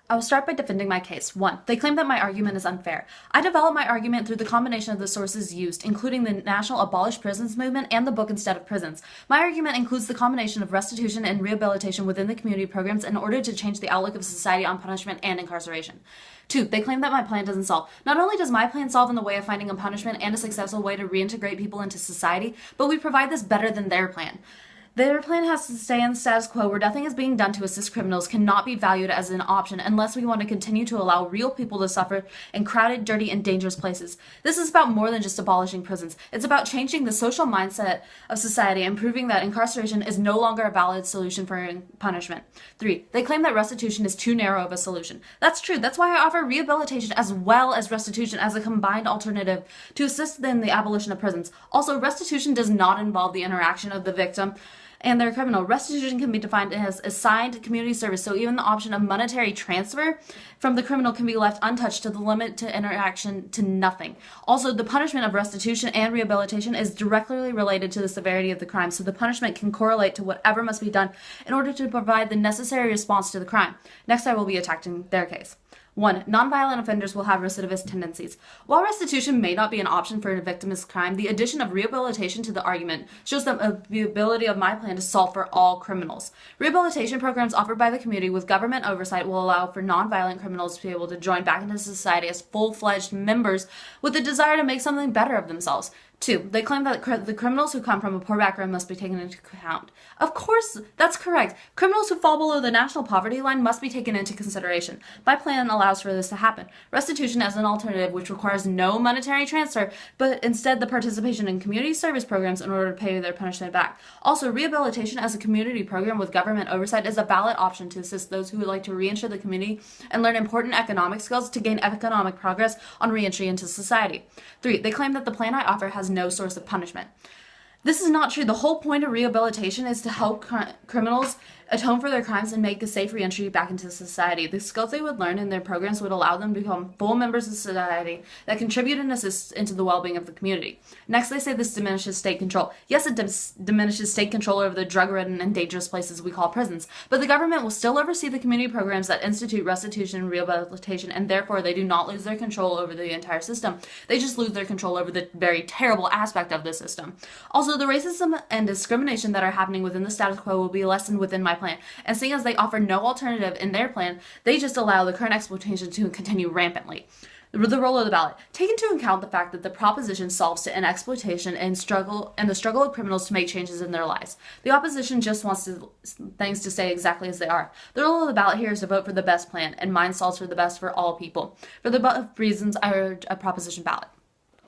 I will start by defending my case. 1. They claim that my argument is unfair. I developed my argument through the combination of the sources used, including the National Abolish Prisons movement and the book Instead of Prisons. My argument includes the combination of restitution and rehabilitation within the community programs in order to change the outlook of society on punishment and incarceration. 2. They claim that my plan doesn't solve. Not only does my plan solve in the way of finding a punishment and a successful way to reintegrate people into society, but we provide this better than their plan. Their plan has to stay in the status quo where nothing is being done to assist criminals cannot be valued as an option unless we want to continue to allow real people to suffer in crowded, dirty, and dangerous places. This is about more than just abolishing prisons. It's about changing the social mindset of society and proving that incarceration is no longer a valid solution for punishment. 3. They claim that restitution is too narrow of a solution. That's true. That's why I offer rehabilitation as well as restitution as a combined alternative to assist in the abolition of prisons. Also, restitution does not involve the interaction of the victim and their criminal. Restitution can be defined as assigned community service, so even the option of monetary transfer from the criminal can be left untouched to the limit to interaction to nothing. Also, the punishment of restitution and rehabilitation is directly related to the severity of the crime, so the punishment can correlate to whatever must be done in order to provide the necessary response to the crime. Next, I will be attacking their case. 1. Nonviolent offenders will have recidivist tendencies. While restitution may not be an option for a victimless crime, the addition of rehabilitation to the argument shows the ability of my plan to solve for all criminals. Rehabilitation programs offered by the community with government oversight will allow for nonviolent criminals to be able to join back into society as full-fledged members with the desire to make something better of themselves. 2. They claim that the criminals who come from a poor background must be taken into account. Of course, that's correct. Criminals who fall below the national poverty line must be taken into consideration. My plan allows for this to happen. Restitution as an alternative which requires no monetary transfer, but instead the participation in community service programs in order to pay their punishment back. Also, rehabilitation as a community program with government oversight is a valid option to assist those who would like to reenter the community and learn important economic skills to gain economic progress on reentry into society. 3. They claim that the plan I offer has no source of punishment. This is not true. The whole point of rehabilitation is to help criminals atone for their crimes and make a safe reentry back into society. The skills they would learn in their programs would allow them to become full members of society that contribute and assist into the well-being of the community. Next, they say this diminishes state control. Yes, it diminishes state control over the drug-ridden and dangerous places we call prisons, but the government will still oversee the community programs that institute restitution and rehabilitation, and therefore they do not lose their control over the entire system. They just lose their control over the very terrible aspect of the system. Also, the racism and discrimination that are happening within the status quo will be lessened within my plan, and seeing as they offer no alternative in their plan, they just allow the current exploitation to continue rampantly. The role of the ballot. Take into account the fact that the proposition solves to end exploitation and the struggle of criminals to make changes in their lives. The opposition just wants things to stay exactly as they are. The role of the ballot here is to vote for the best plan, and mine solves for the best for all people. For the above reasons, I urge a proposition ballot.